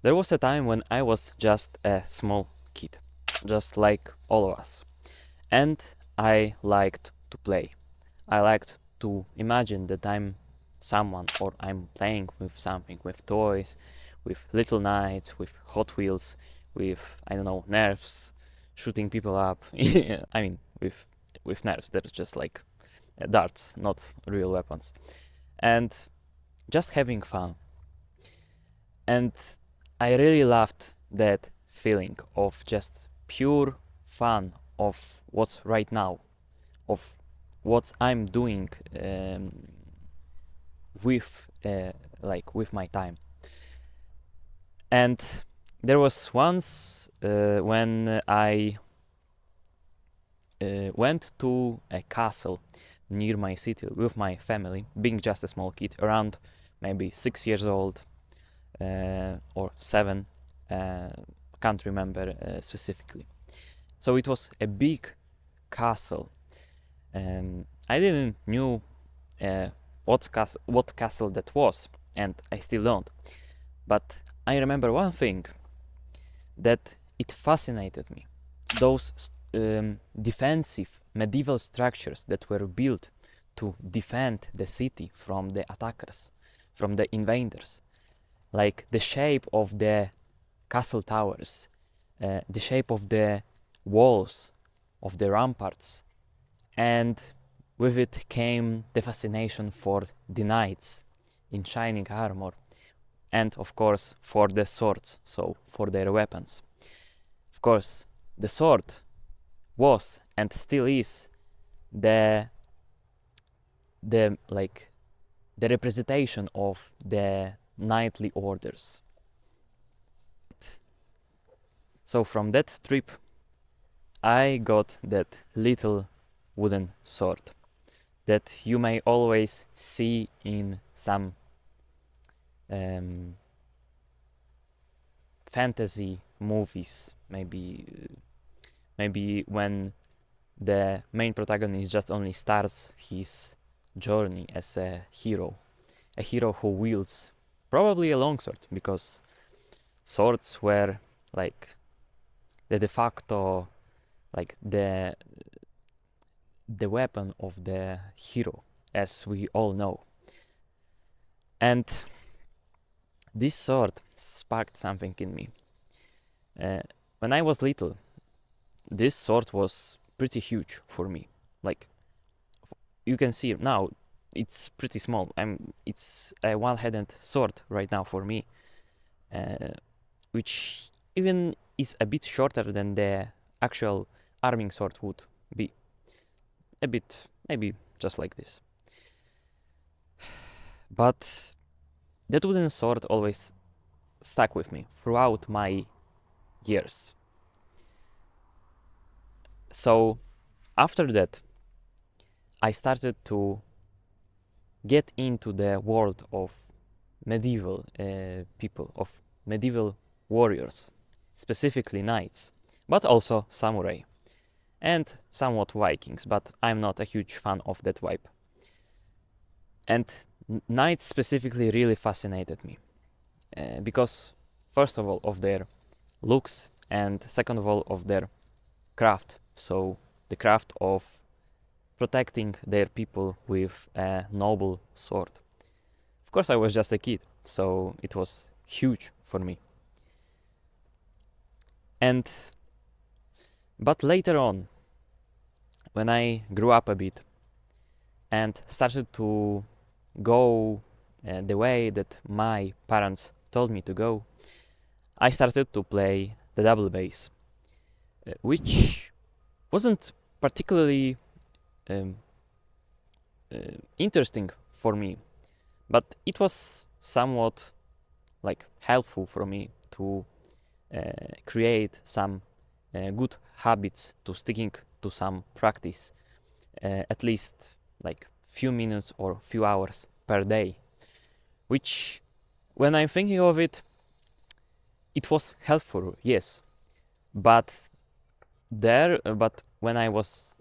There was a time when I was just a small kid, just like all of us, and I liked to play. I liked to imagine that I'm someone or I'm playing with something, with toys, with little knights, with Hot Wheels, with, I don't know, nerfs, shooting people up. I mean, with nerfs, they're just like darts, not real weapons. And just having fun. And I really loved that feeling of just pure fun of what's right now, of what I'm doing with with my time. And there was once when I went to a castle near my city with my family, being just a small kid, around maybe 6 years old or 7, can't remember specifically. So it was a big castle. I didn't knew what castle that was, and I still don't. But I remember one thing that it fascinated me: those defensive medieval structures that were built to defend the city from the attackers, from the invaders, like the shape of the castle towers, the shape of the walls, of the ramparts, and with it came the fascination for the knights in shining armor, and of course for the swords, so for their weapons. Of course, the sword was and still is the representation of the knightly orders. So from that trip, I got that little wooden sword that you may always see in some fantasy movies, maybe when the main protagonist just only starts his journey as a hero who wields probably a longsword, because swords were like the de facto, like the weapon of the hero, as we all know. And this sword sparked something in me. When I was little, this sword was pretty huge for me. Like, you can see now, it's pretty small. It's a one-handed sword right now for me, which even is a bit shorter than the actual arming sword would be. A bit, maybe just like this. But that wooden sword always stuck with me throughout my years. So after that, I started to get into the world of medieval people, of medieval warriors, specifically knights, but also samurai, and somewhat Vikings, but I'm not a huge fan of that vibe. And knights specifically really fascinated me, because first of all of their looks, and second of all of their craft, so the craft of protecting their people with a noble sword. Of course, I was just a kid, so it was huge for me. But later on, when I grew up a bit and started to go the way that my parents told me to go, I started to play the double bass, which wasn't particularly interesting for me, but it was somewhat like helpful for me to create some good habits, to sticking to some practice, at least like few minutes or few hours per day, which, when I'm thinking of it, it was helpful, yes, but when I was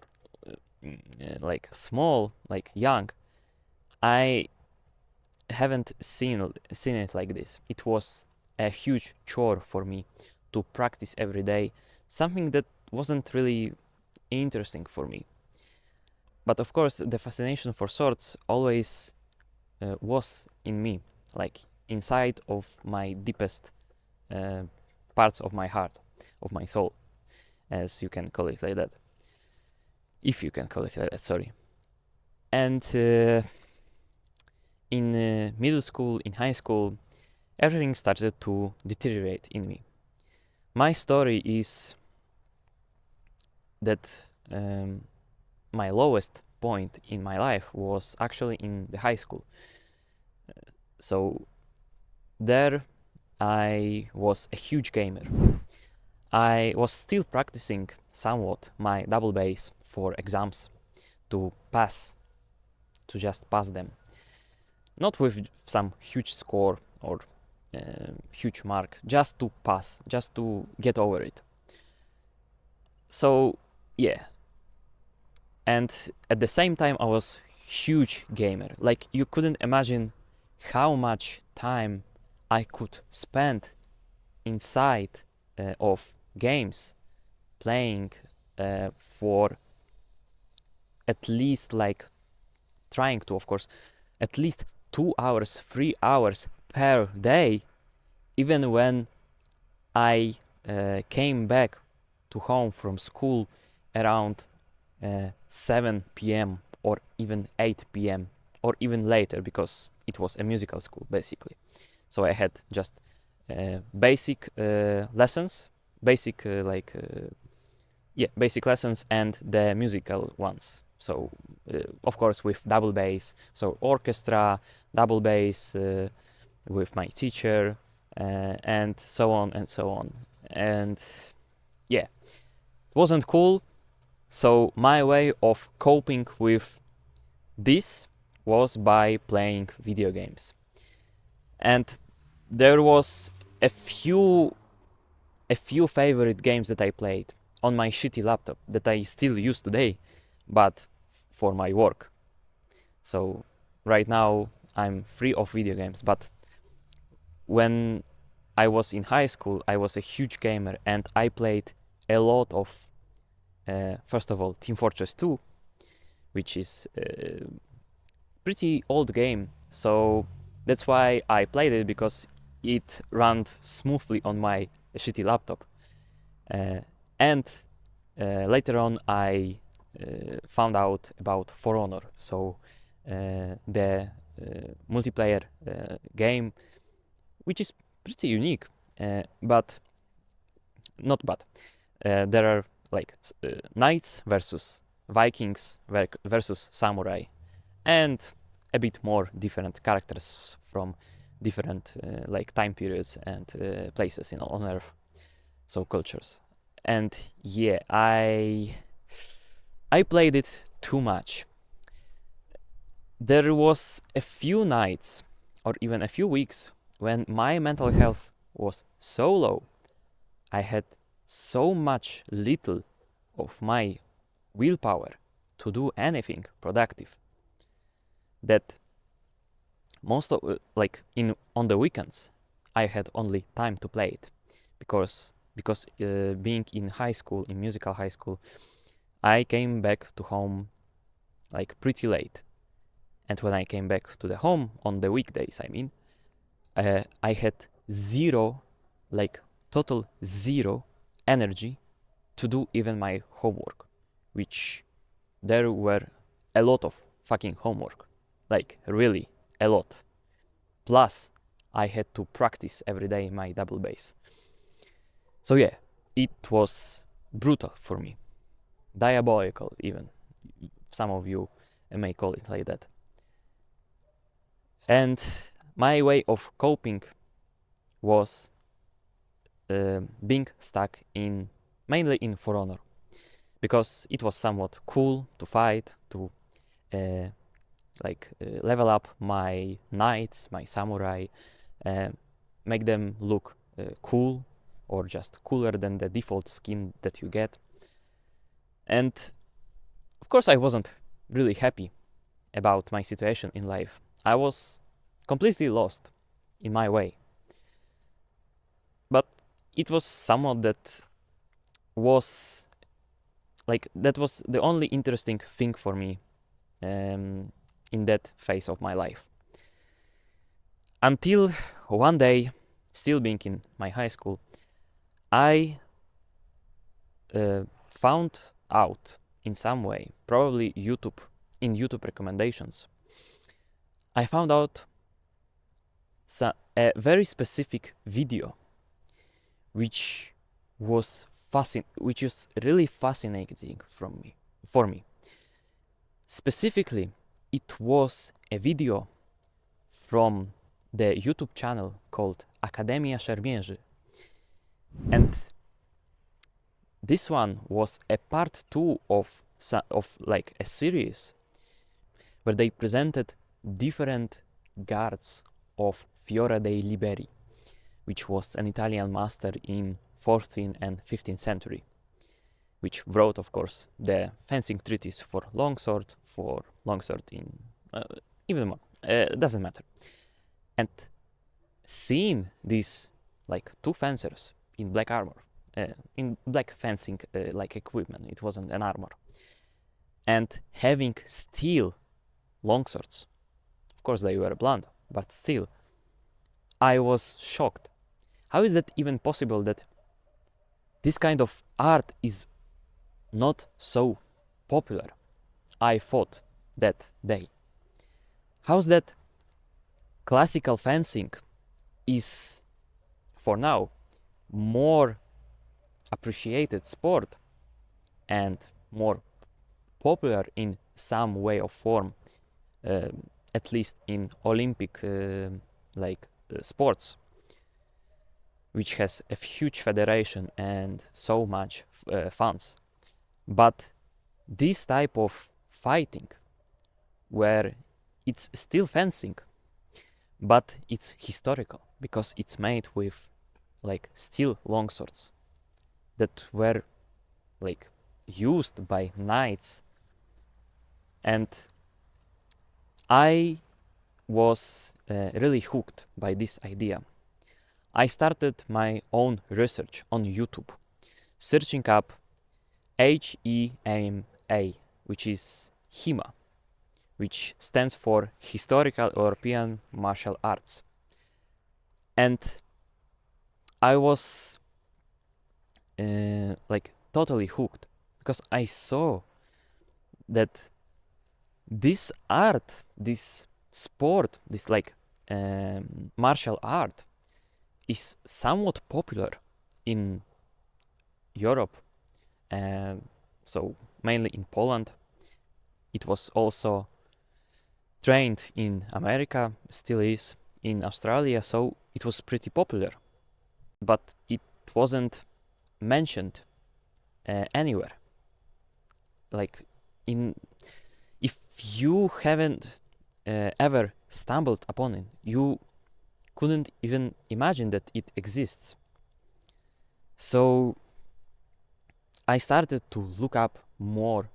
like small, like young, I haven't seen it like this. It was a huge chore for me to practice every day, something that wasn't really interesting for me. But of course, the fascination for swords always was in me, like inside of my deepest parts of my heart, of my soul, as you can call it like that. If you can call it like that, sorry. And in middle school, in high school, everything started to deteriorate in me. My story is that my lowest point in my life was actually in the high school. So there I was a huge gamer. I was still practicing somewhat my double bass for exams to just pass them. Not with some huge score or huge mark, just to pass, just to get over it. So yeah. And at the same time I was huge gamer. Like, you couldn't imagine how much time I could spend inside of games playing for at least, like, trying to, of course, at least 2 hours, 3 hours per day, even when I came back to home from school around 7 p.m. or even 8 p.m. or even later, because it was a musical school basically. So I had just basic lessons, basic lessons and the musical ones. So of course with double bass, so orchestra, double bass with my teacher, and so on and so on. And yeah, it wasn't cool. So my way of coping with this was by playing video games. And there was a few favorite games that I played on my shitty laptop that I still use today, but for my work. So right now I'm free of video games, but when I was in high school, I was a huge gamer and I played a lot of first of all, Team Fortress 2, which is a pretty old game, so that's why I played it, because it ran smoothly on my shitty laptop. And later on I found out about For Honor, so the multiplayer game, which is pretty unique, but not bad. There are like knights versus Vikings versus samurai, and a bit more different characters from different like time periods and places on Earth, so cultures. And yeah, I played it too much. There was a few nights or even a few weeks when my mental health was so low, I had so much little of my willpower to do anything productive, that most of on the weekends I had only time to play it, because being in high school, in musical high school, I came back to home like pretty late, and when I came back to the home on the weekdays, I mean, I had total zero energy to do even my homework, which there were a lot of fucking homework, like really a lot. Plus I had to practice every day my double bass. So yeah, it was brutal for me, diabolical even, some of you may call it like that. And my way of coping was being stuck mainly in For Honor, because it was somewhat cool to fight, to level up my knights, my samurai, make them look cool, or just cooler than the default skin that you get. And of course I wasn't really happy about my situation in life. I was completely lost in my way. it was somewhat that was that was the only interesting thing for me in that phase of my life. Until one day, still being in my high school, I found out in some way, probably in YouTube recommendations, I found out a very specific video which was really fascinating for me. Specifically, it was a video from the YouTube channel called Akademia Szermierzy. And this one was a part 2 of like a series where they presented different guards of Fiora dei Liberi, which was an Italian master in 14th and 15th century, which wrote, of course, the fencing treatise for longsword in even more. Doesn't matter. And seeing these like two fencers in black armor, in black fencing like equipment, it wasn't an armor, and having steel longswords. Of course, they were blunt, but still, I was shocked. How is that even possible that this kind of art is not so popular? I thought that day. How's that classical fencing is, for now, more appreciated sport and more popular in some way or form, at least in Olympic sports, which has a huge federation and so much funds. But this type of fighting, where it's still fencing, but it's historical because it's made with like steel longswords that were like used by knights, and I was really hooked by this idea. I started my own research on YouTube, searching up HEMA, which is HEMA, which stands for Historical European Martial Arts. And I was totally hooked because I saw that this art, this sport, this martial art is somewhat popular in Europe, so mainly in Poland. It was also trained in America, still is in Australia, so it was pretty popular, but it wasn't mentioned anywhere. If you haven't ever stumbled upon it, you couldn't even imagine that it exists. So I started to look up more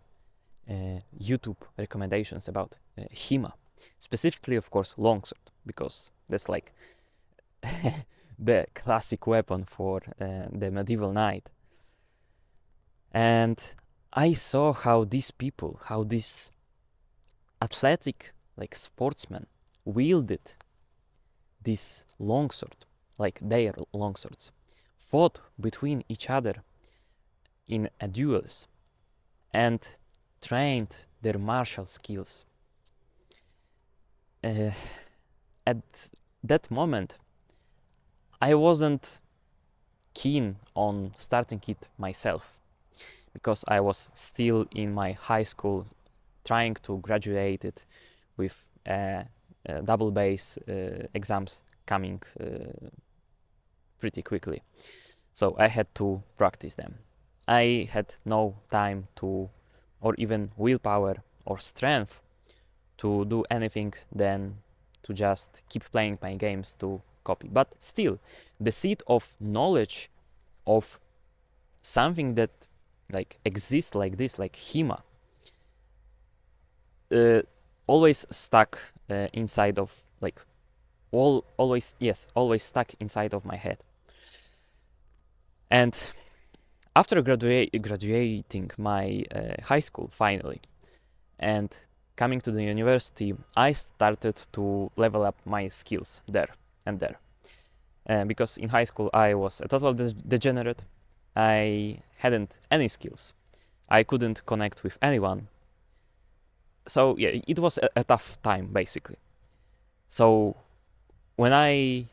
YouTube recommendations about HEMA, specifically, of course, longsword, because that's like the classic weapon for the medieval knight. And I saw how these people, how these athletic sportsmen wielded this longsword, like their longswords, fought between each other in duels and trained their martial skills. At that moment, I wasn't keen on starting it myself because I was still in my high school, trying to graduate it with double base exams coming pretty quickly. So I had to practice them. I had no time to, or even willpower or strength to do anything than to just keep playing my games to copy. But still, the seed of knowledge of something that exists like this, like HEMA, always stuck inside of always stuck inside of my head. And after graduating my high school finally and coming to the university, I started to level up my skills there and there. Because in high school I was a total degenerate. I hadn't any skills. I couldn't connect with anyone. So yeah, it was a tough time basically. So when I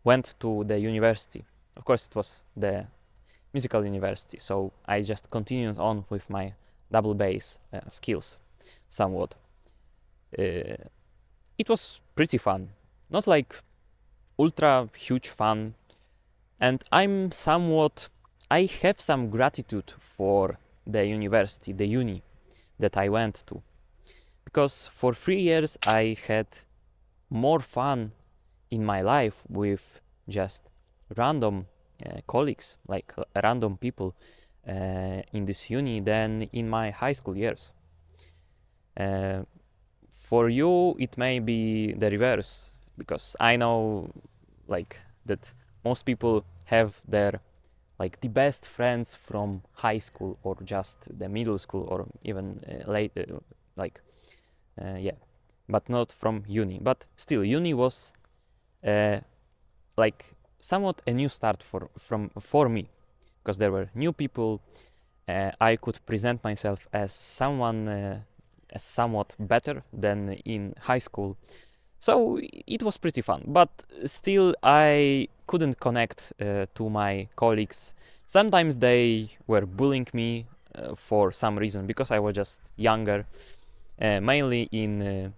went to the university, of course it was the musical university, so I just continued on with my double bass skills somewhat. It was pretty fun, not like ultra huge fun, and I have some gratitude for the university, the uni that I went to, because for 3 years I had more fun in my life with just random colleagues, like random people in this uni than in my high school years. For you, it may be the reverse, because I know like that most people have their like the best friends from high school or just the middle school or even later, yeah, but not from uni. But still, uni was like somewhat a new start for me, because there were new people. I could present myself as someone as somewhat better than in high school. So it was pretty fun, but still I couldn't connect to my colleagues. Sometimes they were bullying me for some reason, because I was just younger, mainly in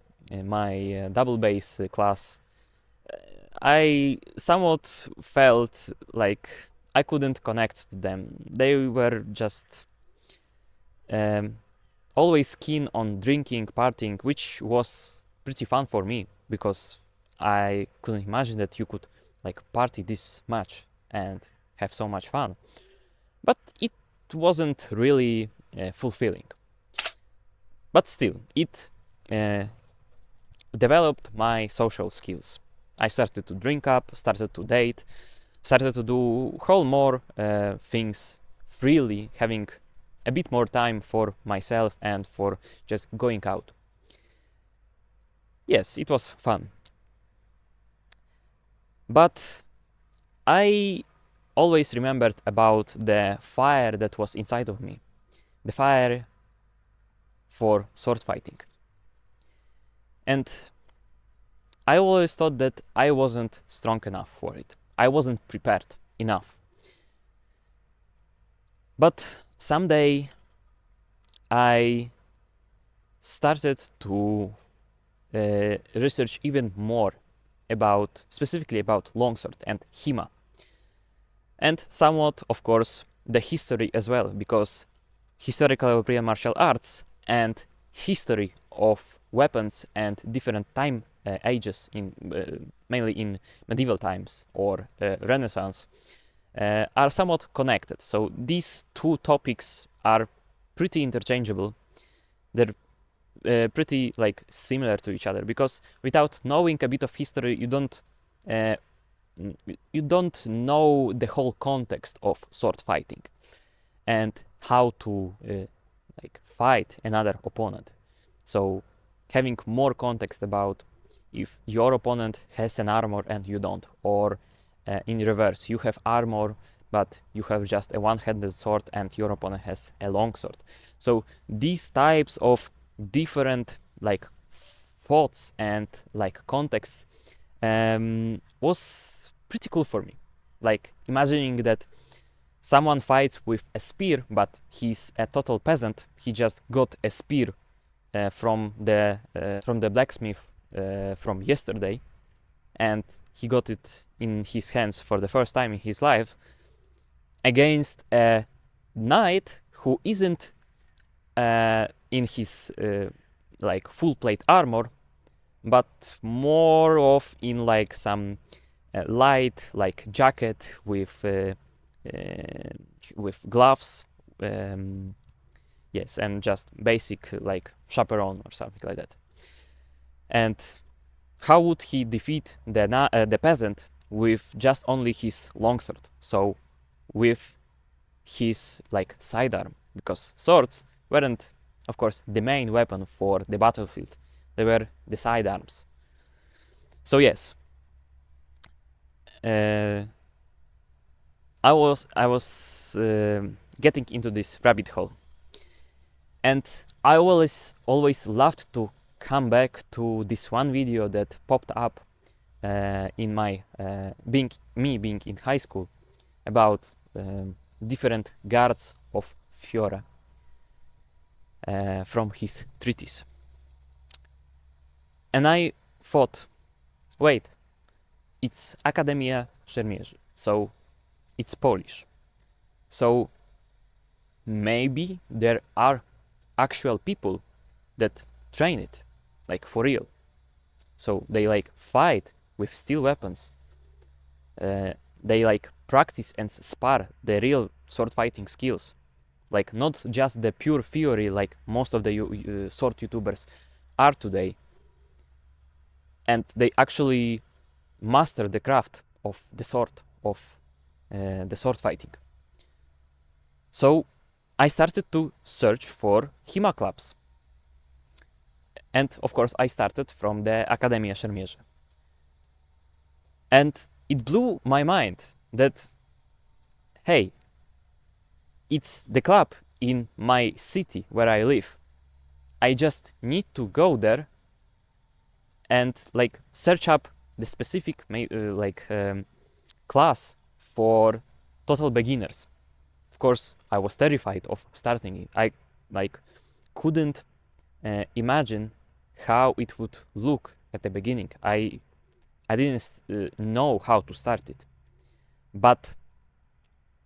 my double bass class. I somewhat felt like I couldn't connect to them. They were just always keen on drinking, partying, which was pretty fun for me, because I couldn't imagine that you could like party this much and have so much fun. But it wasn't really fulfilling. But still, it developed my social skills. I started to drink up, started to date, started to do whole more things freely, having a bit more time for myself and for just going out. Yes, it was fun. But I always remembered about the fire that was inside of me, the fire for sword fighting. And I always thought that I wasn't strong enough for it. I wasn't prepared enough. But someday I started to research even more specifically about longsword and HEMA. And somewhat, of course, the history as well, because historical European martial arts and history of weapons and different time ages, mainly in medieval times or Renaissance, are somewhat connected. So these two topics are pretty interchangeable. They're pretty like similar to each other, because without knowing a bit of history, you don't know the whole context of sword fighting and how to like fight another opponent. So having more context about if your opponent has an armor and you don't, or in reverse, you have armor but you have just a one-handed sword and your opponent has a long sword. So these types of different like thoughts and like contexts was pretty cool for me. Like imagining that someone fights with a spear, but he's a total peasant. He just got a spear from the blacksmith from yesterday, and he got it in his hands for the first time in his life, against a knight who isn't in his like full plate armor, but more of in like some light like jacket with gloves, yes, and just basic like chaperone or something like that. And how would he defeat the peasant with just only his longsword? So with his like sidearm, because swords weren't, of course, the main weapon for the battlefield. They were the sidearms. So yes, I was getting into this rabbit hole, and I always loved to come back to this one video that popped up in my being in high school about different guards of Fiora from his treatise. And I thought, wait, it's Akademia Szermierzy, so it's Polish. So maybe there are actual people that train it, like for real. So they like fight with steel weapons. They like practice and spar the real sword fighting skills, like not just the pure theory like most of the sword YouTubers are today. And they actually master the craft of the sword, of the sword fighting. So I started to search for HEMA clubs. And of course I started from the Akademia Szermierzy. And it blew my mind that, hey, it's the club in my city where I live. I just need to go there and like search up the specific class for total beginners. Of course, I was terrified of starting it. I like couldn't imagine how it would look at the beginning. I didn't know how to start it, but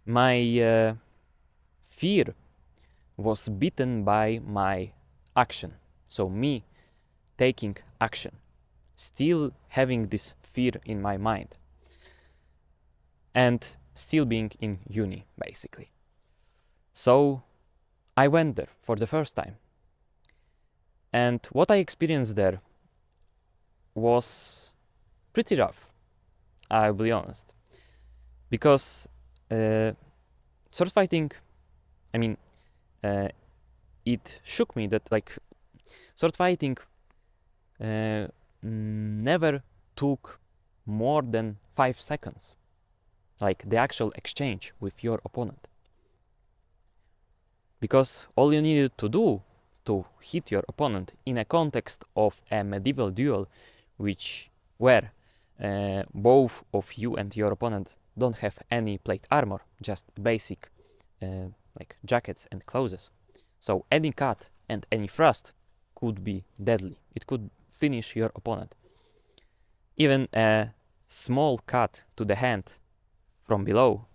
my fear was beaten by my action. So me taking action, still having this fear in my mind, and still being in uni, basically. So I went there for the first time. And what I experienced there was pretty rough, I'll be honest. Because sword fighting, I mean, it shook me that like sword fighting never took more than 5 seconds, like the actual exchange with your opponent. Because all you needed to do to hit your opponent in a context of a medieval duel, where both of you and your opponent don't have any plate armor, just basic like jackets and clothes. So any cut and any thrust could be deadly. It could finish your opponent. Even a small cut to the hand from below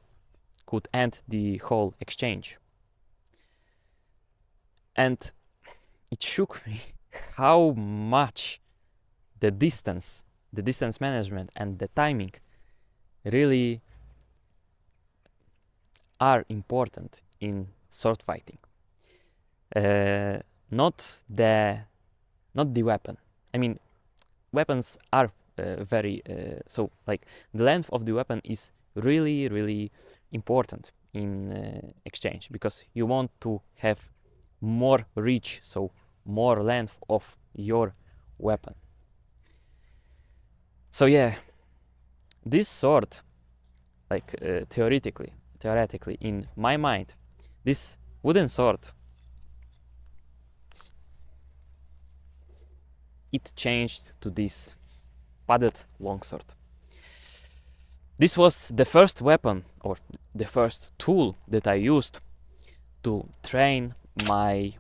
could end the whole exchange. And it shook me how much the distance management and the timing really are important in sword fighting. Not the weapon. I mean, weapons are very so like the length of the weapon is really important in exchange, because you want to have more reach, so more length of your weapon. So yeah, this sword, like theoretically in my mind, this wooden sword, it changed to this padded longsword. This was the first weapon or the first tool that I used to train my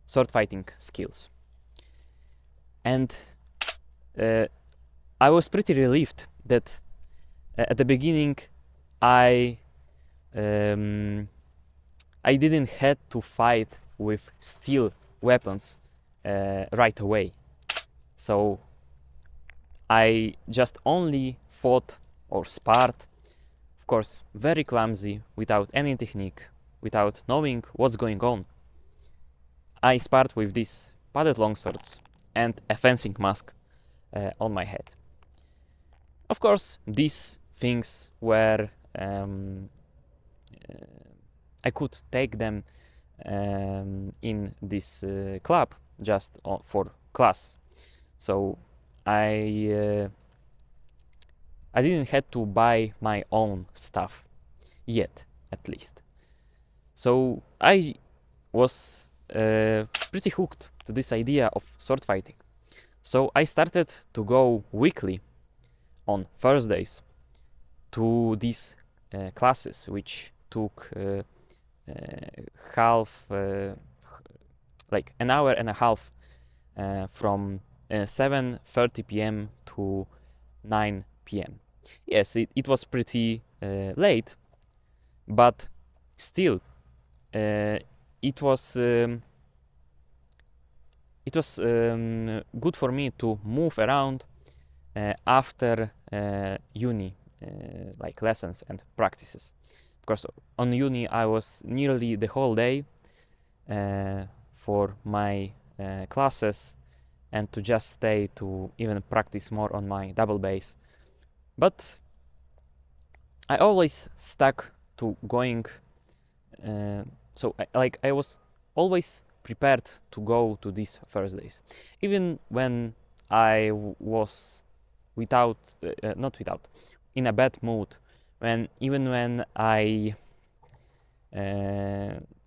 sword fighting skills. And I was pretty relieved that at the beginning I didn't had to fight with steel weapons right away. So I just only fought or sparred, of course very clumsy, without any technique, without knowing what's going on. I sparred with these padded longswords and a fencing mask on my head. Of course, these things were I could take them in this club just for class. So I didn't have to buy my own stuff yet, at least. So I was pretty hooked to this idea of sword fighting. So I started to go weekly on Thursdays to these classes, which took like an hour and a half from 7:30 p.m. to 9 p.m. Yes, it was pretty late, but still, it was good for me to move around after uni, like lessons and practices. Of course, on uni I was nearly the whole day for my classes and to just stay to even practice more on my double bass. But I always stuck to going, so I was always prepared to go to these Thursdays, even when I was in a bad mood, even when I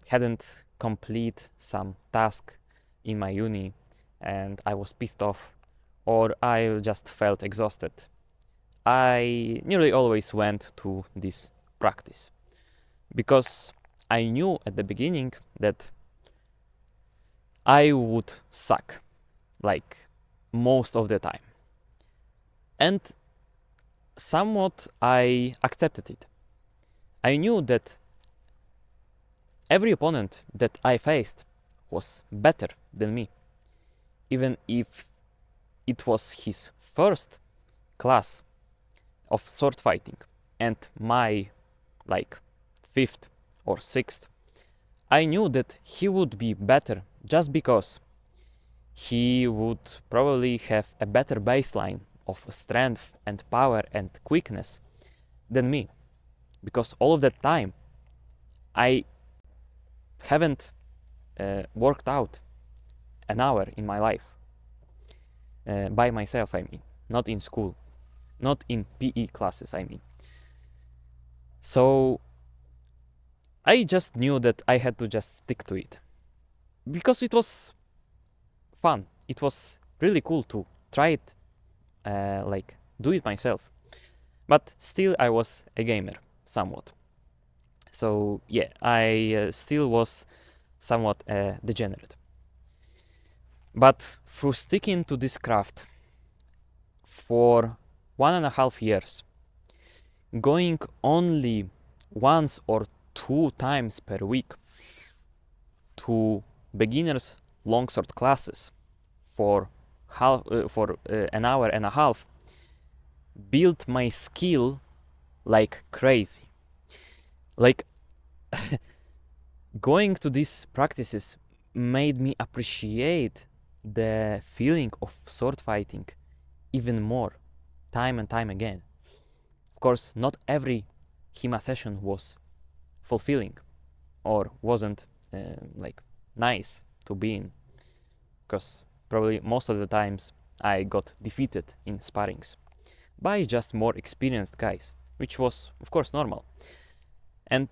hadn't complete some task in my uni and I was pissed off, or I just felt exhausted. I nearly always went to this practice because I knew at the beginning that I would suck, like most of the time. And somewhat I accepted it. I knew that every opponent that I faced was better than me, even if it was his first class of sword fighting and my like 5th or 6th. I knew that he would be better just because he would probably have a better baseline of strength and power and quickness than me, because all of that time I haven't worked out an hour in my life by myself, I mean, not in school, not in PE classes, I mean. So I just knew that I had to just stick to it because it was fun. It was really cool to try it, like do it myself. But still, I was a gamer somewhat. So yeah, I still was somewhat degenerate. But through sticking to this craft for 1.5 years, going only once or 2 times per week to beginners longsword classes for an hour and a half, built my skill like crazy. Like going to these practices made me appreciate the feeling of sword fighting even more, time and time again. Of course, not every HEMA session was fulfilling or wasn't like nice to be in, because probably most of the times I got defeated in sparrings by just more experienced guys, which was of course normal. And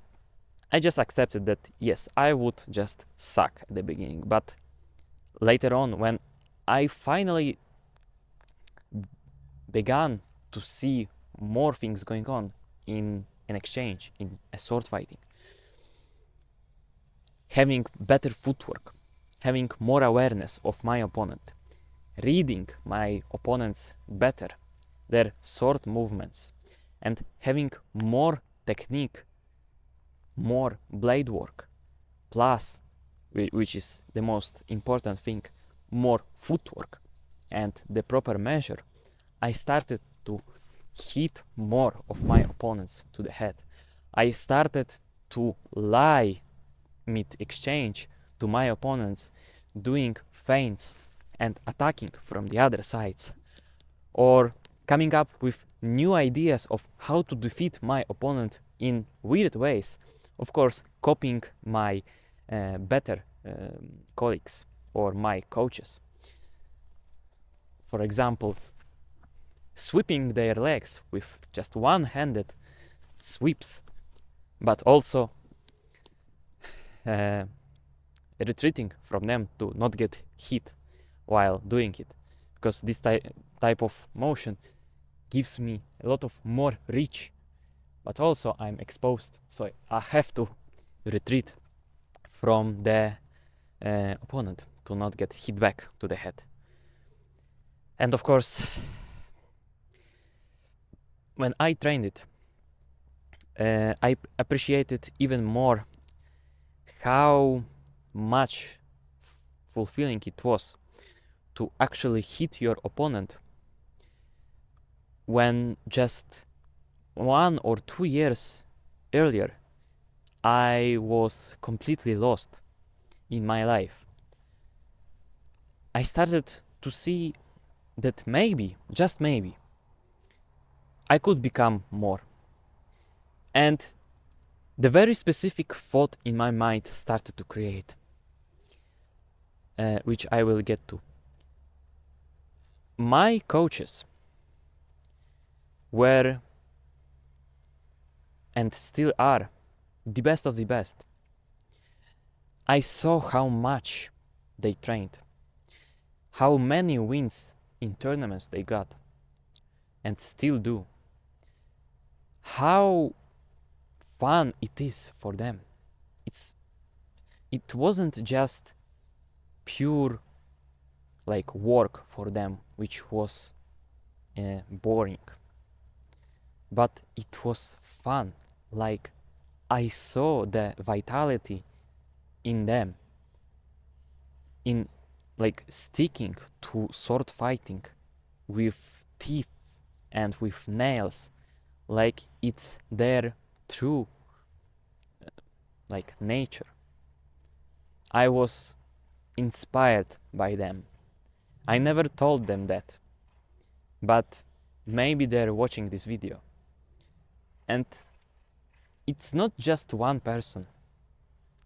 I just accepted that yes, I would just suck at the beginning, but later on, when I finally began to see more things going on in an exchange, in a sword fighting, having better footwork, having more awareness of my opponent, reading my opponents better, their sword movements, and having more technique, more blade work, plus, which is the most important thing, more footwork and the proper measure, I started to hit more of my opponents to the head. I started to lie mid-exchange to my opponents, doing feints and attacking from the other sides, or coming up with new ideas of how to defeat my opponent in weird ways, Of course, copying my better colleagues or my coaches. For example, sweeping their legs with just one-handed sweeps, but also retreating from them to not get hit while doing it, because this type of motion gives me a lot of more reach, but also I'm exposed, so I have to retreat from the opponent to not get hit back to the head. And of course, when I trained it, I appreciated even more how much fulfilling it was to actually hit your opponent when just 1 or 2 years earlier I was completely lost in my life. I started to see that maybe, just maybe, I could become more. And the very specific thought in my mind started to create, which I will get to. My coaches were, and still are, the best of the best. I saw how much they trained, how many wins in tournaments they got, and still do. How fun it is for them. It wasn't just pure like work for them, which was boring, but it was fun. Like, I saw the vitality in them, in like sticking to sword fighting with teeth and with nails, like it's their true like nature. I was inspired by them. I never told them that, but maybe they're watching this video. And it's not just one person,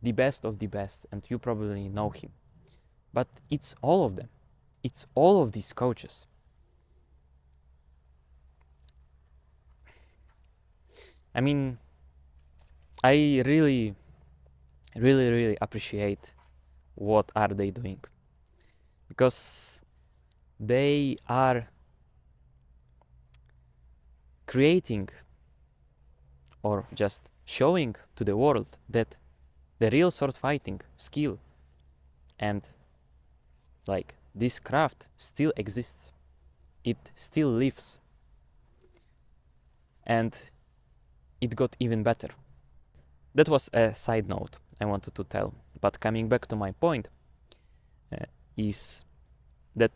the best of the best, and you probably know him, but it's all of them. It's all of these coaches. I mean, I really appreciate what are they doing, because they are creating or just showing to the world that the real sword fighting skill and like this craft still exists. It still lives. And it got even better. That was a side note I wanted to tell. But coming back to my point, is that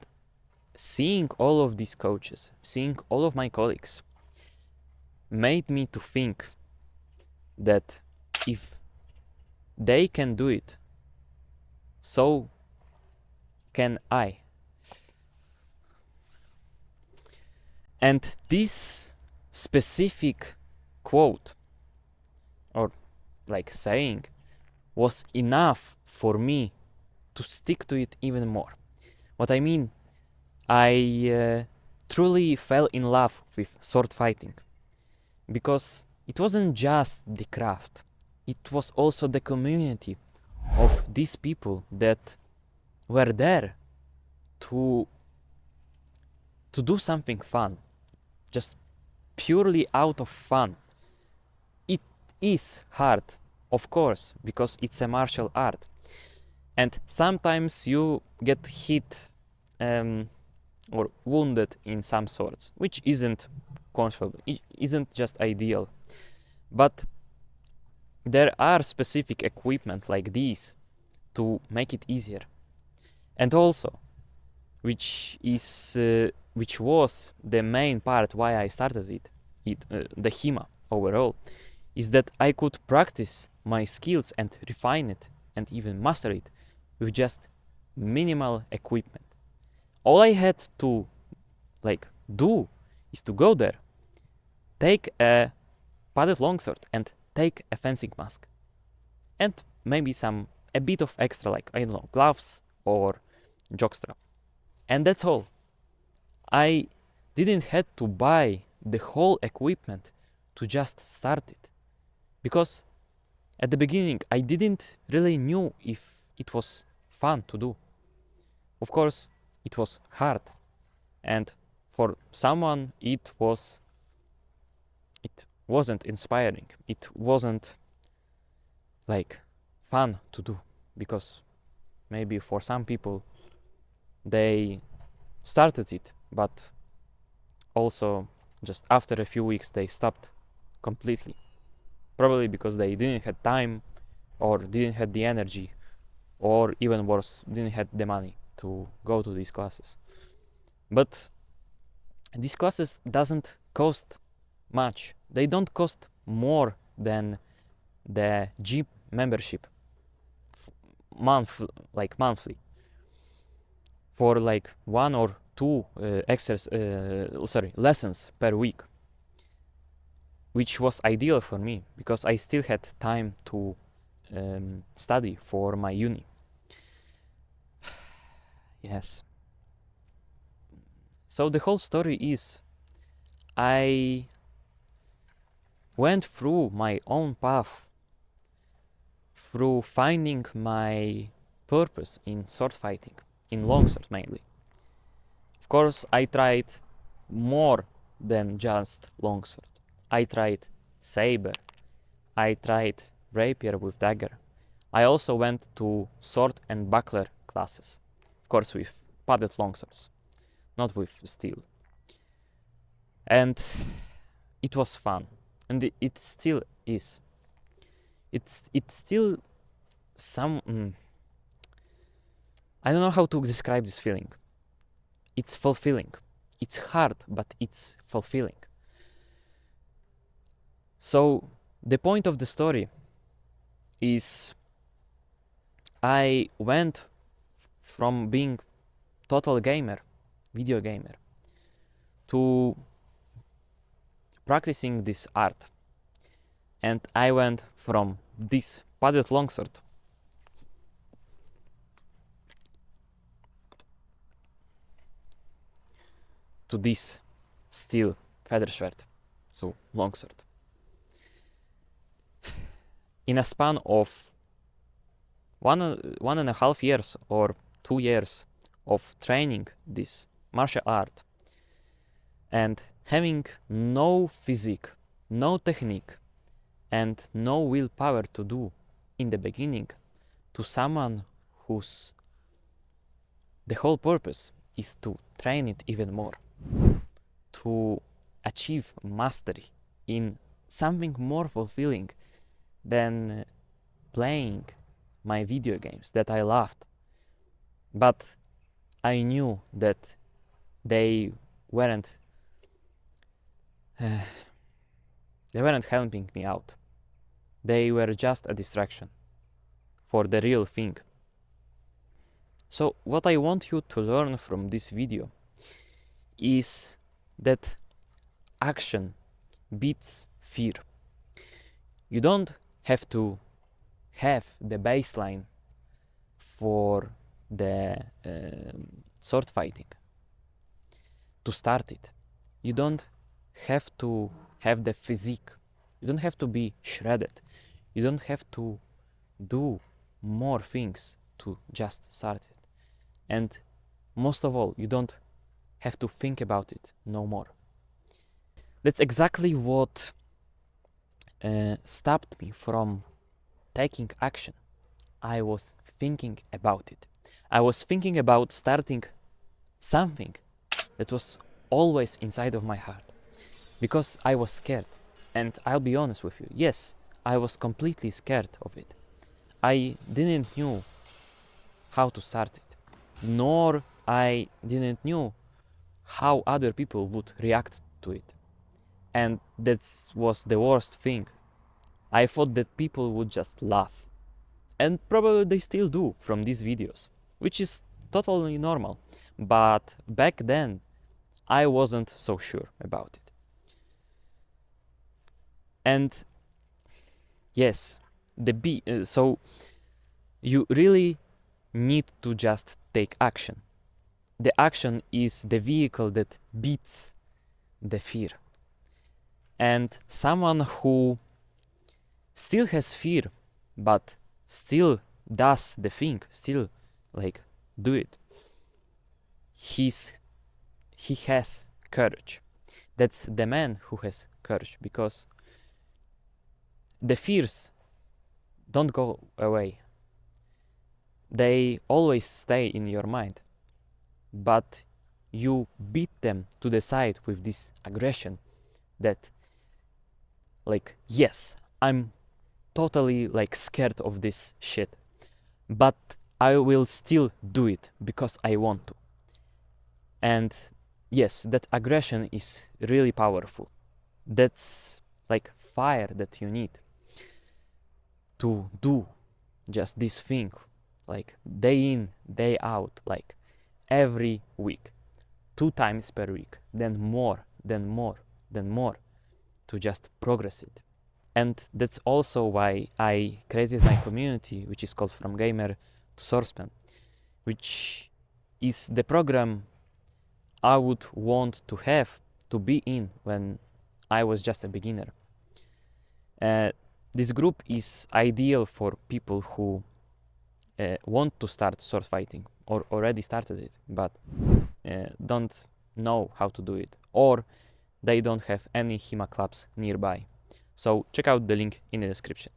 seeing all of these coaches, seeing all of my colleagues, made me to think that if they can do it, so can I. And this specific quote, or like saying, was enough for me to stick to it even more. What I mean, I truly fell in love with sword fighting, because it wasn't just the craft, it was also the community of these people that were there to do something fun, just purely out of fun. It is hard, of course, because it's a martial art, and sometimes you get hit or wounded in some sorts, which isn't comfortable, it isn't just ideal. But there are specific equipment like these to make it easier. And also, which was the main part why I started the HEMA overall, is that I could practice my skills and refine it and even master it with just minimal equipment. All I had to do is to go there, take a padded longsword and take a fencing mask. and maybe a bit of extra, like, I don't know, gloves or jockstrap. And that's all. I didn't have to buy the whole equipment to just start it, because at the beginning I didn't really knew if it was fun to do. Of course, it was hard, and for someone it wasn't inspiring. It wasn't like fun to do, because maybe for some people they started it, but also just after a few weeks they stopped completely, probably because they didn't have time or didn't have the energy, or even worse, didn't have the money to go to these classes. But these classes doesn't cost much. They don't cost more than the gym membership monthly, for like 1 or 2 lessons per week, which was ideal for me because I still had time to study for my uni. Yes. So the whole story is, I went through my own path, through finding my purpose in sword fighting, in longsword mainly. Of course, I tried more than just longsword. I tried saber, I tried rapier with dagger. I also went to sword and buckler classes, of course with padded longswords, not with steel. And it was fun, and it still is. It's still some... I don't know how to describe this feeling. It's fulfilling. It's hard, but it's fulfilling. So the point of the story is, I went from being total gamer, video gamer, to practicing this art. And I went from this padded longsword to this steel featherschwert, so longsword. In a span of 1.5 years or 2 years of training this martial art, and having no physique, no technique, and no willpower to do in the beginning, to someone whose the whole purpose is to train it even more, to achieve mastery in something more fulfilling than playing my video games that I loved. But I knew that they weren't helping me out. They were just a distraction for the real thing. So what I want you to learn from this video is that action beats fear. You don't have to have the baseline for the sword fighting to start it. You don't have to have the physique. You don't have to be shredded. You don't have to do more things to just start it. And most of all, you don't have to think about it no more. That's exactly what stopped me from taking action. I was thinking about it. I was thinking about starting something that was always inside of my heart, because I was scared. And I'll be honest with you, yes, I was completely scared of it. I didn't know how to start it, nor I didn't know how other people would react to it. And that was the worst thing. I thought that people would just laugh. And probably they still do from these videos, which is totally normal. But back then, I wasn't so sure about it. And yes, so you really need to just take action. The action is the vehicle that beats the fear. And someone who still has fear, but still does the thing, still like do it, he has courage. That's the man who has courage, because the fears don't go away. They always stay in your mind, but you beat them to the side with this aggression that, like, yes, I'm totally like scared of this shit, but I will still do it because I want to. And yes, that aggression is really powerful. That's like fire that you need to do just this thing, like day in, day out, like every week, 2 times per week, then more, then more, then more, to just progress it. And that's also why I created my community, which is called From Gamer to Swordsman, which is the program I would want to have to be in when I was just a beginner. This group is ideal for people who want to start sword fighting or already started it, but don't know how to do it, or they don't have any HEMA clubs nearby. So check out the link in the description.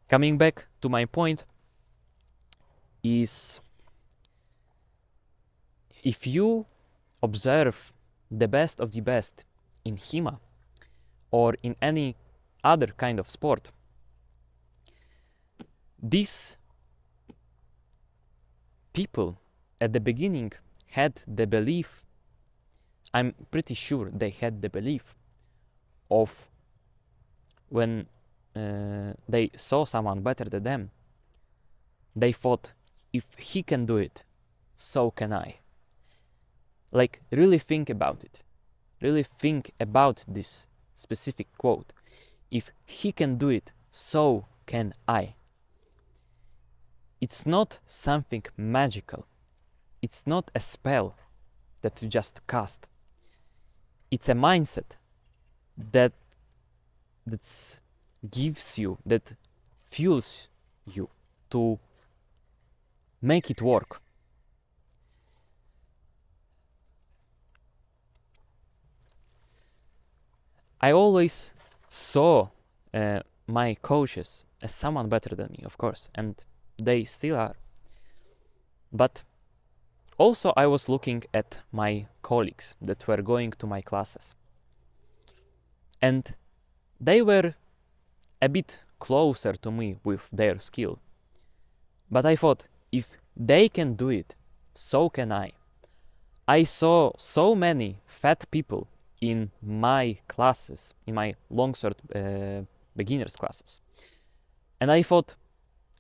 Coming back to my point is, if you observe the best of the best in HEMA or in any other kind of sport, these people at the beginning had the belief, I'm pretty sure they had the belief of when they saw someone better than them, they thought, if he can do it, so can I. Like, really think about it. Really think about this specific quote. If he can do it, so can I. It's not something magical. It's not a spell that you just cast. It's a mindset that gives you, that fuels you to make it work. I always saw my coaches as someone better than me, of course, and they still are. But also I was looking at my colleagues that were going to my classes, and they were a bit closer to me with their skill. But I thought, if they can do it, so can I. I saw so many fat people in my classes, in my longsword beginners classes. And I thought,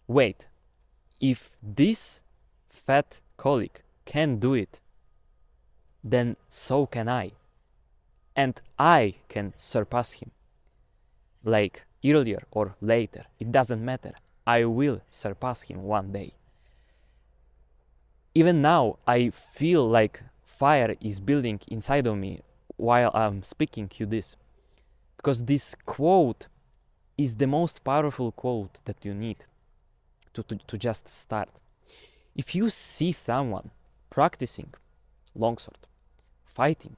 wait, if this fat colleague can do it, then so can I. And I can surpass him. Like earlier or later, it doesn't matter. I will surpass him one day. Even now, I feel like fire is building inside of me while I'm speaking you this. Because this quote is the most powerful quote that you need to just start. If you see someone practicing longsword, fighting,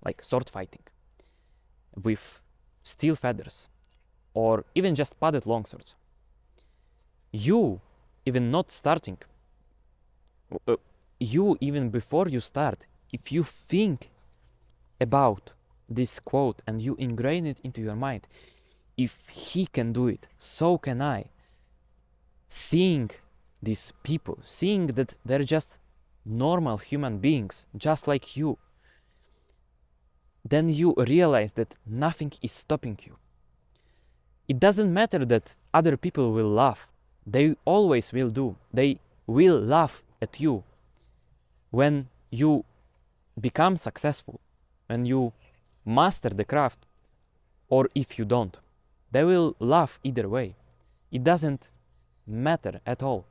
like sword fighting, with steel feathers, or even just padded longswords, you, even not starting, you, even before you start, if you think about this quote and you ingrain it into your mind, if he can do it, so can I. Seeing these people, seeing that they're just normal human beings, just like you, then you realize that nothing is stopping you. It doesn't matter that other people will laugh. They always will do. They will laugh at you when you become successful, when you master the craft, or if you don't. They will laugh either way. It doesn't matter at all.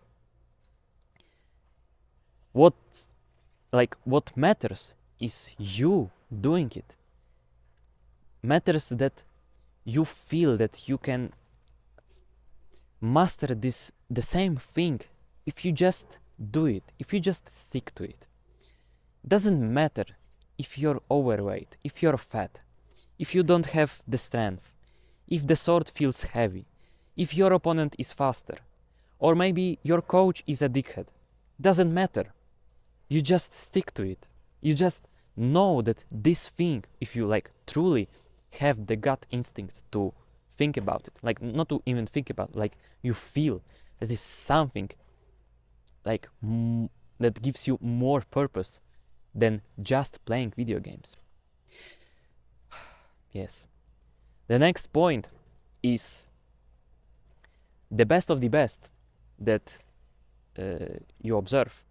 What matters is you doing it. Matters that you feel that you can master the same thing if you just do it, if you just stick to it. Doesn't matter if you're overweight, if you're fat, if you don't have the strength, if the sword feels heavy, if your opponent is faster, or maybe your coach is a dickhead. Doesn't matter. You just stick to it. You just know that this thing, if you truly have the gut instinct to think about it, not to even think about it, you feel that is something that gives you more purpose than just playing video games. Yes. The next point is the best of the best that you observe.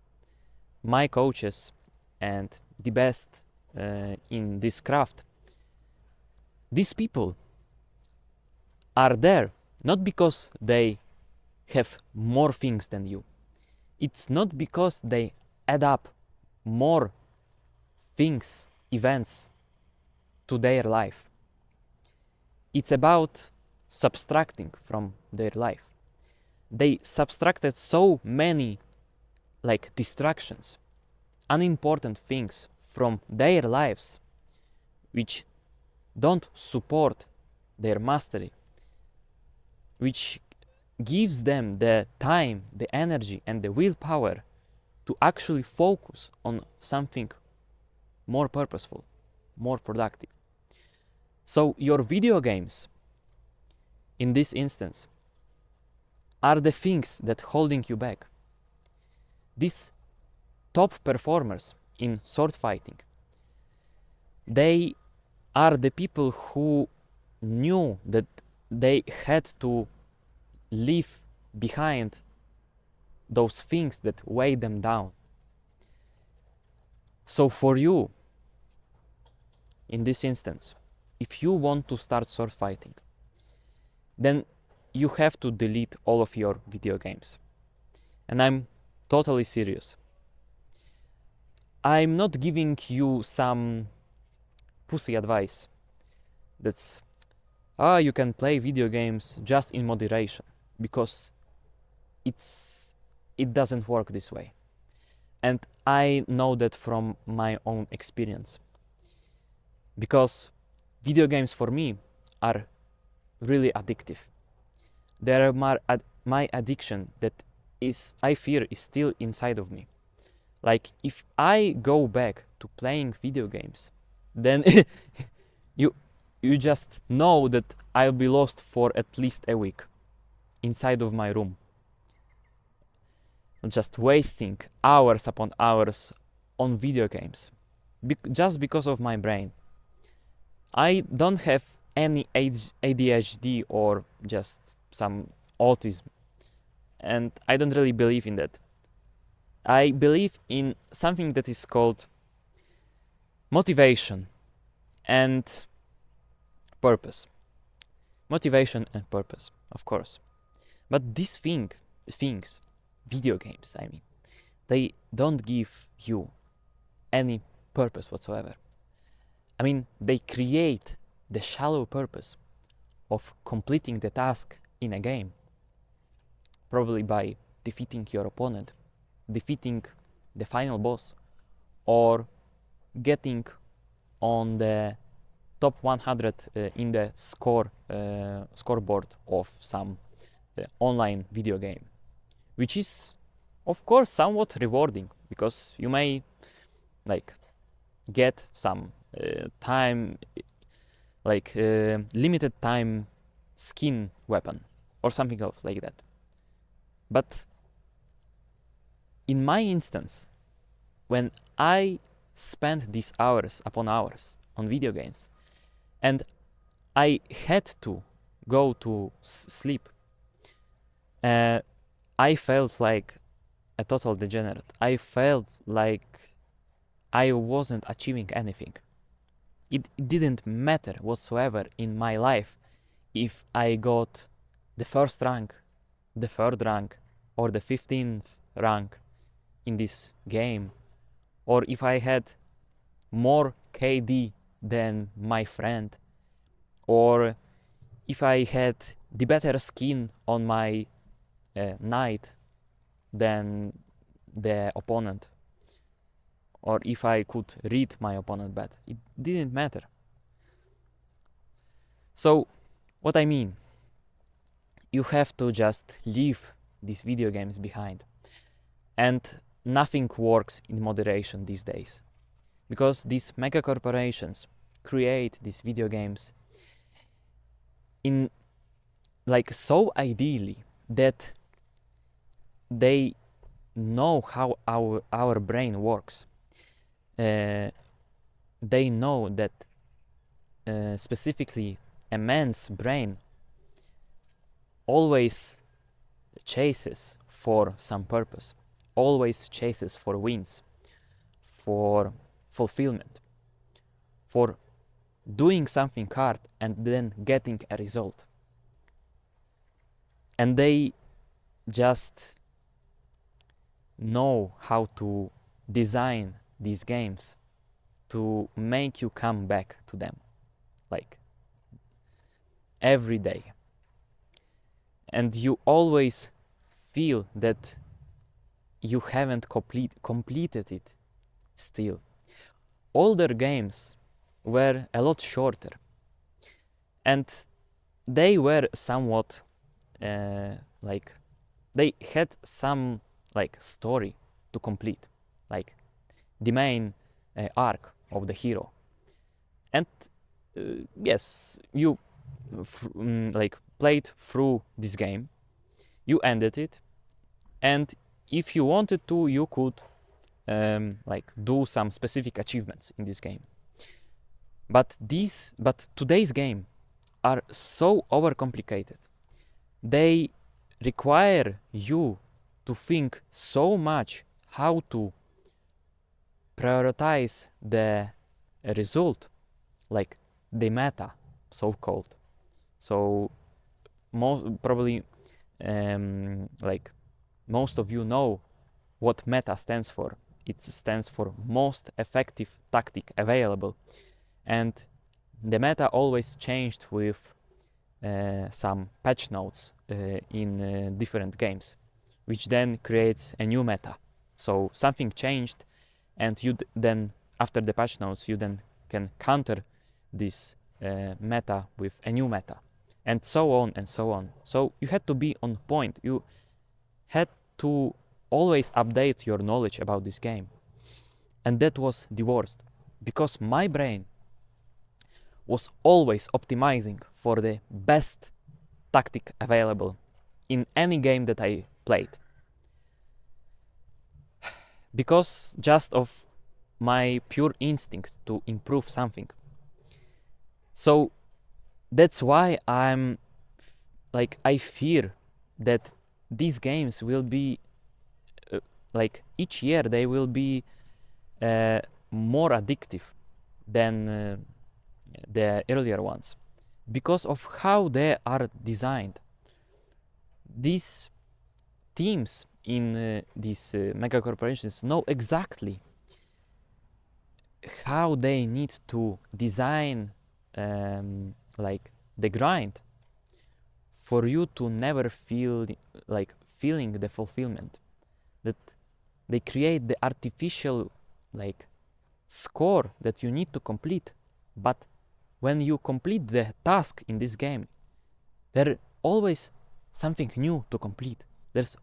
My coaches and the best in this craft. These people are there not because they have more things than you. It's not because they add up more things, events to their life. It's about subtracting from their life. They subtracted so many distractions, unimportant things from their lives which don't support their mastery, which gives them the time, the energy and the willpower to actually focus on something more purposeful, more productive. So your video games, in this instance, are the things that holding you back. These top performers in sword fighting, they are the people who knew that they had to leave behind those things that weigh them down. So for you, in this instance, if you want to start sword fighting, then you have to delete all of your video games. And I'm totally serious. I'm not giving you some pussy advice that's you can play video games just in moderation, because it doesn't work this way. And I know that from my own experience, because video games for me are really addictive. They're my addiction that I fear is still inside of me. If I go back to playing video games, then you just know that I'll be lost for at least a week inside of my room, just wasting hours upon hours on video games just because of my brain. I don't have any ADHD or just some autism, and I don't really believe in that. I believe in something that is called motivation and purpose. Motivation and purpose, of course. But these things, video games, I mean, they don't give you any purpose whatsoever. I mean, they create the shallow purpose of completing the task in a game, probably by defeating your opponent, defeating the final boss, or getting on the top 100 in the scoreboard of some online video game, which is of course somewhat rewarding, because you may get some time, limited time skin weapon or something else like that. But in my instance, when I spent these hours upon hours on video games and I had to go to sleep, I felt like a total degenerate. I felt like I wasn't achieving anything. It didn't matter whatsoever in my life if I got the first rank, the third rank, or the 15th rank in this game, or if I had more KD than my friend, or if I had the better skin on my knight than the opponent, or if I could read my opponent better. It didn't matter. So, what I mean, you have to just leave these video games behind. And nothing works in moderation these days. Because these mega corporations create these video games in like so ideally that they know how our brain works. They know that specifically a man's brain always chases for some purpose, always chases for wins, for fulfillment, for doing something hard and then getting a result. And they just know how to design these games to make you come back to them, like every day. And you always feel that you haven't completed it still. Older games were a lot shorter, and they were somewhat like they had some like story to complete, like the main arc of the hero. And yes, you like played through this game, you ended it, and if you wanted to, you could like do some specific achievements in this game. But today's game are so overcomplicated. They require you to think so much how to prioritize the result, like the meta, so-called. So probably like most of you know what meta stands for. It stands for most effective tactic available, and the meta always changed with some patch notes in different games, which then creates a new meta. So something changed, and you then after the patch notes you then can counter this meta with a new meta, and so on and so on. So you had to be on point. You had to always update your knowledge about this game. And that was the worst, because my brain was always optimizing for the best tactic available in any game that I played. Because just of my pure instinct to improve something. So that's why I fear that these games will be like each year they will be more addictive than the earlier ones, because of how they are designed. These teams in these mega corporations know exactly how they need to design like the grind for you to never feel like feeling the fulfillment. That they create the artificial like score that you need to complete, but when you complete the task in this game, there's always something new to complete. There's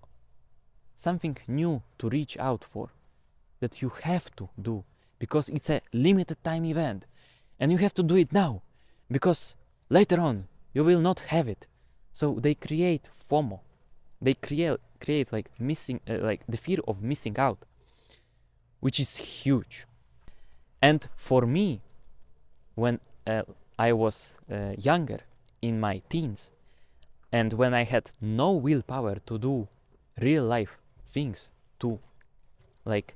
something new to reach out for that you have to do, because it's a limited time event and you have to do it now, because later on you will not have it. So they create FOMO. They create like missing like the fear of missing out, which is huge. And for me, when I was younger, in my teens, and when I had no willpower to do real life things to like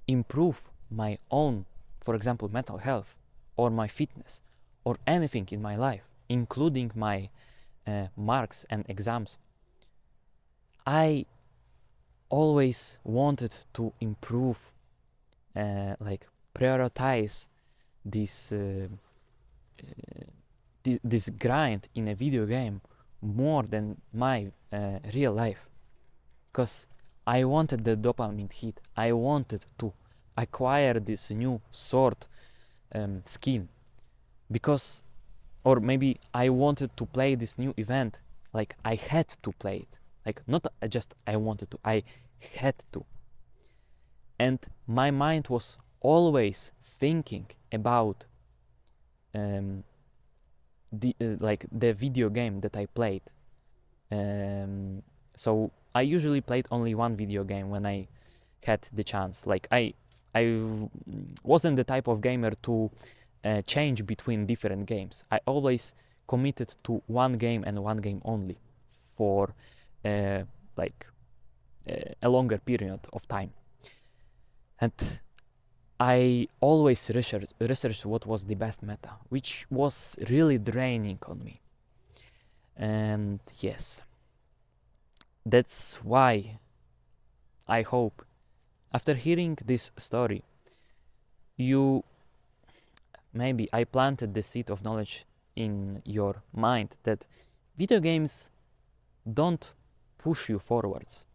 improve my own, for example, mental health or my fitness or anything in my life, including my marks and exams, I always wanted to improve, like prioritize this this grind in a video game more than my real life, because I wanted the dopamine hit. I wanted to acquire this new sword skin, because, or maybe I wanted to play this new event, like I had to play it, like not just I wanted to, I had to. And my mind was always thinking about like the video game that I played. So I usually played only one video game when I had the chance. Like I wasn't the type of gamer to change between different games. I always committed to one game and one game only for like a longer period of time. And I always researched what was the best meta, which was really draining on me. And yes, that's why I hope, after hearing this story, maybe I planted the seed of knowledge in your mind that video games don't push you forwards.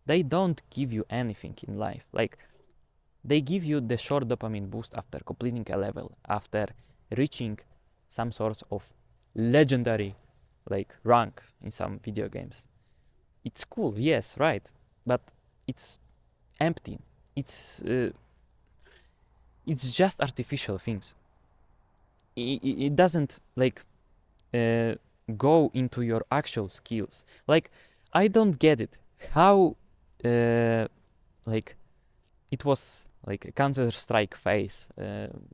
They don't give you anything in life. Like, they give you the short dopamine boost after completing a level, after reaching some sort of legendary like rank in some video games. It's cool, yes, right, but it's empty. It's just artificial things. It doesn't like go into your actual skills. Like, I don't get it how like it was like a Counter-Strike phase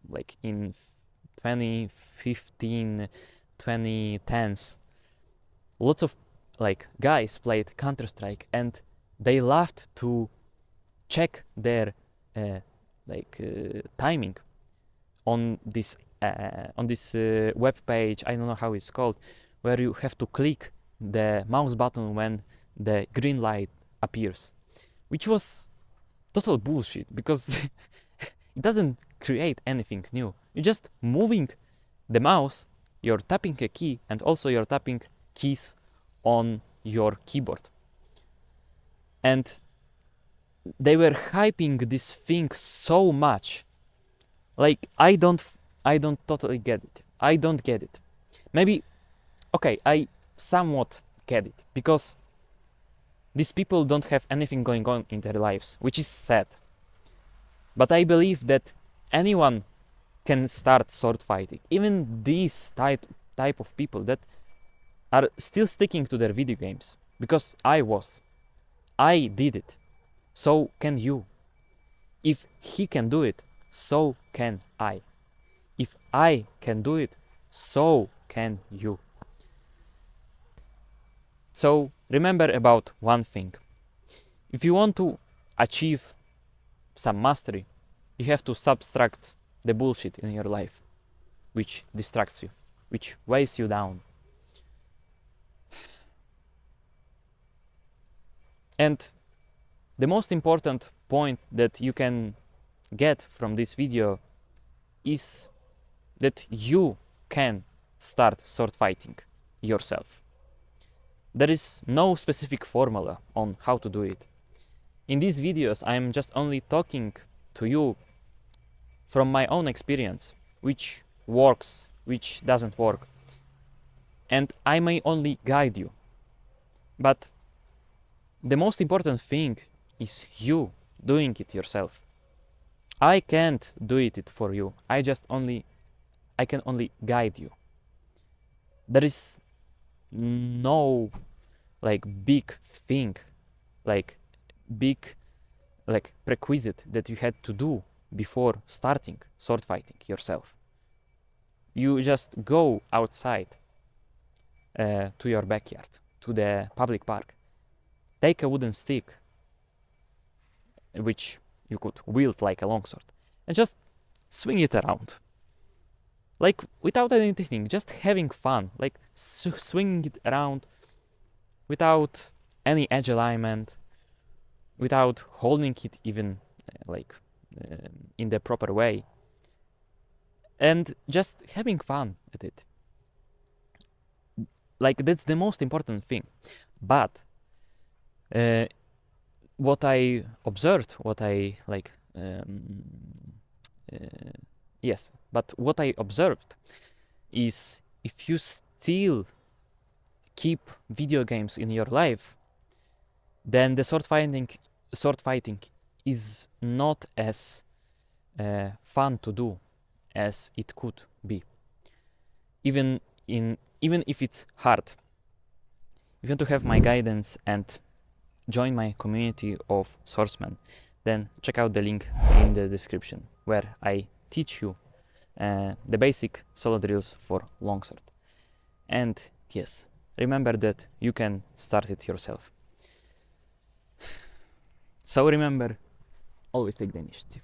like in 2015, 2010s. Lots of like guys played Counter-Strike and they loved to check their timing on this web page. I don't know how it's called, where you have to click the mouse button when the green light appears, which was total bullshit, because it doesn't create anything new. You're just moving the mouse, you're tapping a key, and also you're tapping keys on your keyboard. And they were hyping this thing so much. Like, I don't totally get it. I don't get it. Maybe, okay, I somewhat get it, because these people don't have anything going on in their lives, which is sad. But I believe that anyone can start sword fighting. Even these type of people that are still sticking to their video games. Because I did it. So can you. If he can do it, so can I. If I can do it, so can you. So remember about one thing. If you want to achieve some mastery, you have to subtract the bullshit in your life, which distracts you, which weighs you down. And the most important point that you can get from this video is that you can start sword fighting yourself. There is no specific formula on how to do it. In these videos, I am just only talking to you from my own experience, which works, which doesn't work. And I may only guide you. But the most important thing is you doing it yourself. I can't do it for you. I can only guide you. There is no like big thing, like big prerequisite that you had to do before starting sword fighting yourself. You just go outside to your backyard, to the public park, take a wooden stick, which you could wield like a longsword, and just swing it around. like without any technique, just having fun, like swinging it around without any edge alignment, without holding it even in the proper way, and just having fun at it. Like that's the most important thing. But what I observed, what I yes, but what I observed is if you still keep video games in your life, then the sword fighting is not as fun to do as it could be. Even if it's hard. If you want to have my guidance and join my community of swordsmen, then check out the link in the description where I teach you the basic solo drills for longsword. And yes, remember that you can start it yourself. So remember, always take the initiative.